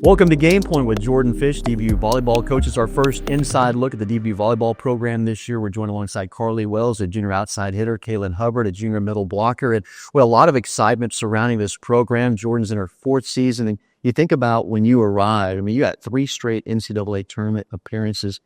Welcome to Game Point with Jordan Fish, DBU Volleyball coach. It's our first inside look at the DBU Volleyball program this year. We're joined alongside Carly Wells, a junior outside hitter, Kalin Hubbard, a junior middle blocker. And well, a lot of excitement surrounding this program. Jordan's in her fourth season. And you think about when you arrived, I mean, you got 3 straight NCAA tournament appearances.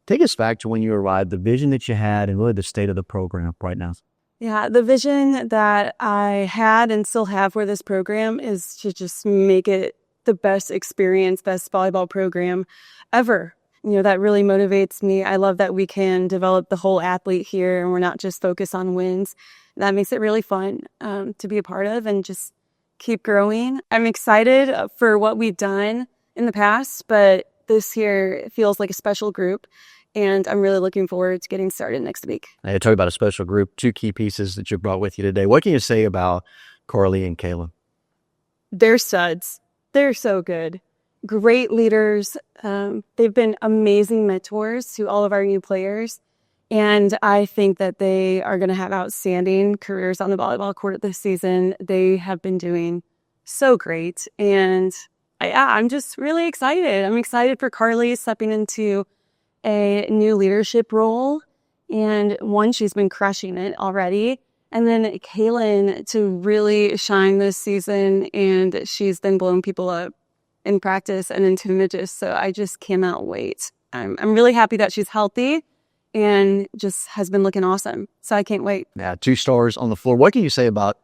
Take us back to when you arrived, the vision that you had, and really the state of the program right now. Yeah, the vision that I had and still have for this program is to just make it the best experience, best volleyball program ever. You know, that really motivates me. I love that we can develop the whole athlete here and we're not just focused on wins. That makes it really fun to be a part of and just keep growing. I'm excited for what we've done in the past, but this year feels like a special group. And I'm really looking forward to getting started next week. I talk about a special group, 2 key pieces that you brought with you today. What can you say about Carly and Kalin? They're studs. They're so good. Great leaders. They've been amazing mentors to all of our new players. And I think that they are going to have outstanding careers on the volleyball court this season. They have been doing so great. And I'm just really excited. I'm excited for Carly stepping into a new leadership role. And one, she's been crushing it already. And then Kalin to really shine this season, and she's been blowing people up in practice and in scrimmages. So I just cannot wait. I'm really happy that she's healthy and just has been looking awesome. So I can't wait. Yeah, 2 stars on the floor. What can you say about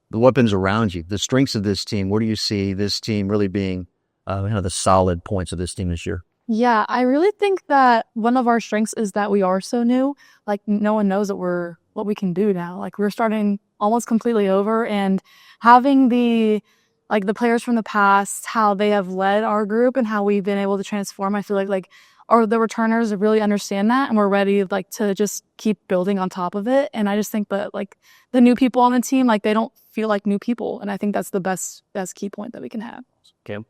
the weapons around you, the strengths of this team? Where do you see this team really being the solid points of this team this year? Yeah, I really think that one of our strengths is that we are so new. Like, no one knows that what we can do now. Like, we're starting almost completely over, and having the players from the past, how they have led our group and how we've been able to transform. I feel like the returners really understand that, and we're ready to just keep building on top of it. And I just think that the new people on the team, they don't feel like new people, and I think that's the best key point that we can have. Kim?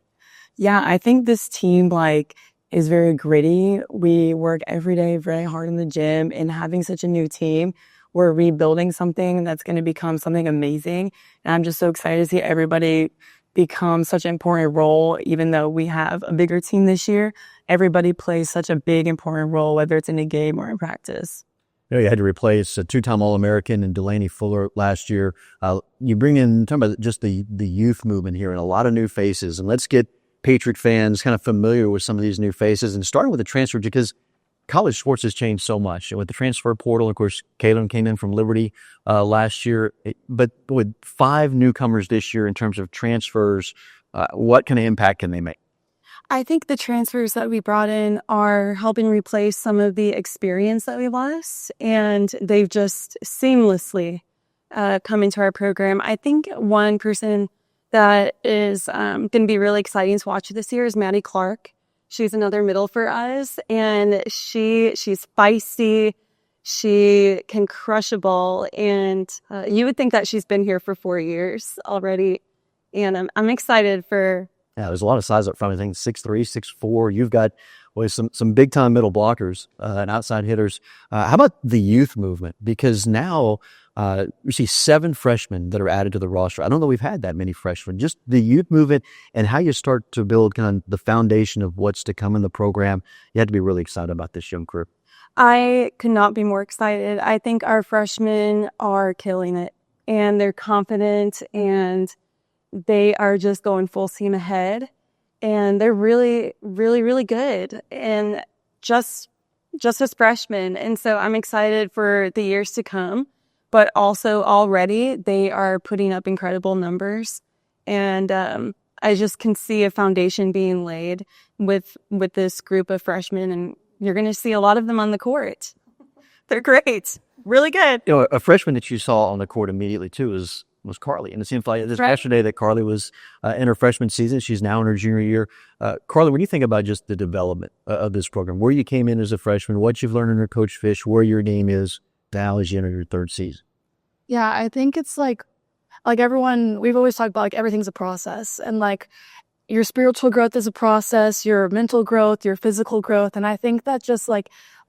Yeah, I think this team is very gritty. We work every day very hard in the gym, and having such a new team, we're rebuilding something that's going to become something amazing. And I'm just so excited to see everybody become such an important role. Even though we have a bigger team this year, everybody plays such a big, important role, whether it's in a game or in practice. You had to replace a 2-time All-American and Delaney Fuller last year. You bring in, talking about just the youth movement here and a lot of new faces. And let's get Patriot fans kind of familiar with some of these new faces, and starting with the transfer, because college sports has changed so much. And with the transfer portal, of course, Kalin came in from Liberty last year, but with 5 newcomers this year in terms of transfers, what kind of impact can they make? I think the transfers that we brought in are helping replace some of the experience that we lost, and they've just seamlessly come into our program. I think one person that is going to be really exciting to watch this year is Maddie Clark. She's another middle for us, and she's feisty. She can crush a ball, and you would think that she's been here for 4 years already. And I'm excited for. Yeah, there's a lot of size up front. I think 6'3", 6'4". You've got some big time middle blockers and outside hitters. How about the youth movement? Because now we see 7 freshmen that are added to the roster. I don't know we've had that many freshmen. Just the youth movement and how you start to build kind of the foundation of what's to come in the program. You have to be really excited about this young crew. I could not be more excited. I think our freshmen are killing it, and they're confident, and they are just going full steam ahead. And they're really, really, really good, and just as freshmen. And so I'm excited for the years to come. But also already they are putting up incredible numbers. And I just can see a foundation being laid with this group of freshmen. And you're going to see a lot of them on the court. They're great. Really good. You know, a freshman that you saw on the court immediately, too, was Carly. And it seems like this yesterday that Carly was in her freshman season. She's now in her junior year. Carly, what do you think about just the development of this program? Where you came in as a freshman, what you've learned under Coach Fish, where your game is now as you enter your 3rd season? Yeah, I think it's like everyone, we've always talked about everything's a process, and your spiritual growth is a process, your mental growth, your physical growth. And I think that just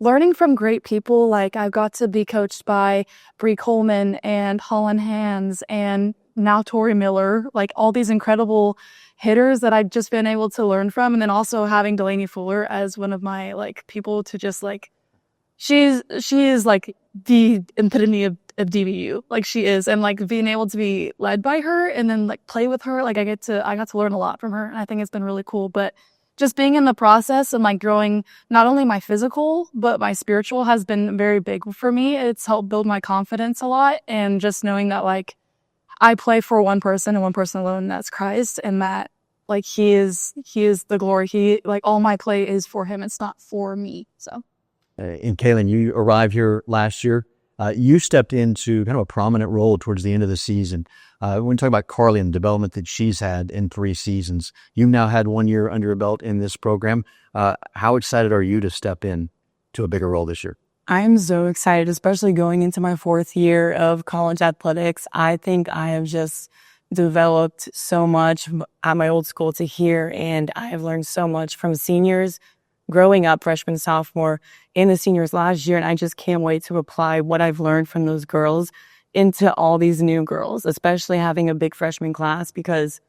learning from great people, I've got to be coached by Bree Coleman and Holland Hands and now Tori Miller, like all these incredible hitters that I've just been able to learn from. And then also having Delaney Fuller as one of my like people to just like, she is like the epitome of DBU. Like she is. And like being able to be led by her and then like play with her, like I got to learn a lot from her. And I think it's been really cool. But just being in the process and like growing not only my physical, but my spiritual has been very big for me. It's helped build my confidence a lot. And just knowing that like I play for one person and one person alone, and that's Christ. And that like he is the glory. He like all my play is for him. It's not for me. So. And Kalin, you arrived here last year. You stepped into kind of a prominent role towards the end of the season. When we talk about Carly and the development that she's had in 3 seasons, you've now had 1 year under your belt in this program. How excited are you to step in to a bigger role this year? I'm so excited, especially going into my 4th year of college athletics. I think I have just developed so much at my old school to here, and I have learned so much from seniors growing up, freshman, sophomore, and the seniors last year. And I just can't wait to apply what I've learned from those girls into all these new girls, especially having a big freshman class, because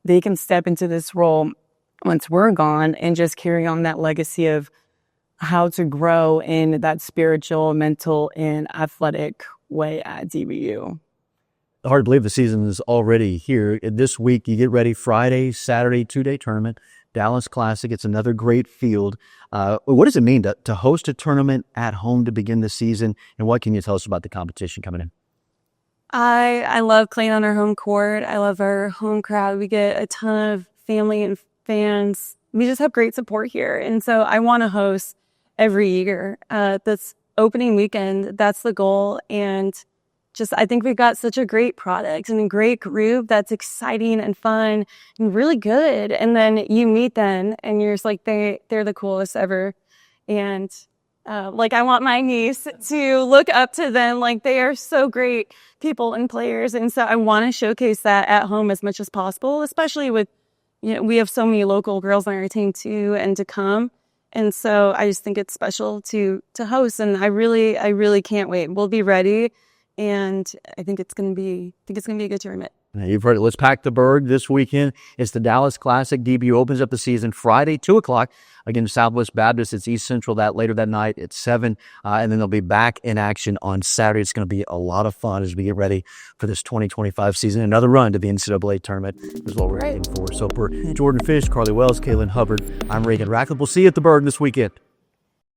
they can step into this role once we're gone and just carry on that legacy of how to grow in that spiritual, mental, and athletic way at DBU. Hard to believe the season is already here. This week, you get ready Friday, Saturday, 2-day tournament. Dallas Classic. It's another great field. What does it mean to host a tournament at home to begin the season? And what can you tell us about the competition coming in? I love playing on our home court. I love our home crowd. We get a ton of family and fans. We just have great support here. And so I want to host every year. This opening weekend, that's the goal. And just, I think we've got such a great product and a great group that's exciting and fun and really good. And then you meet them and you're just like, they're the coolest ever. And like, I want my niece to look up to them. Like, they are so great people and players. And so I want to showcase that at home as much as possible, especially with, you know, we have so many local girls on our team too, and to come. And so I just think it's special to host. And I really can't wait. We'll be ready. And I think it's going to be a good tournament. You've heard it. Let's pack the Berg this weekend. It's the Dallas Classic. DBU opens up the season Friday, 2 o'clock against Southwest Baptist. It's East Central later that night at 7. And then they'll be back in action on Saturday. It's going to be a lot of fun as we get ready for this 2025 season. Another run to the NCAA tournament is what we're heading for. So for Jordan Fish, Carly Wells, Kalin Hubbard, I'm Reagan Ratcliffe. We'll see you at the Berg this weekend.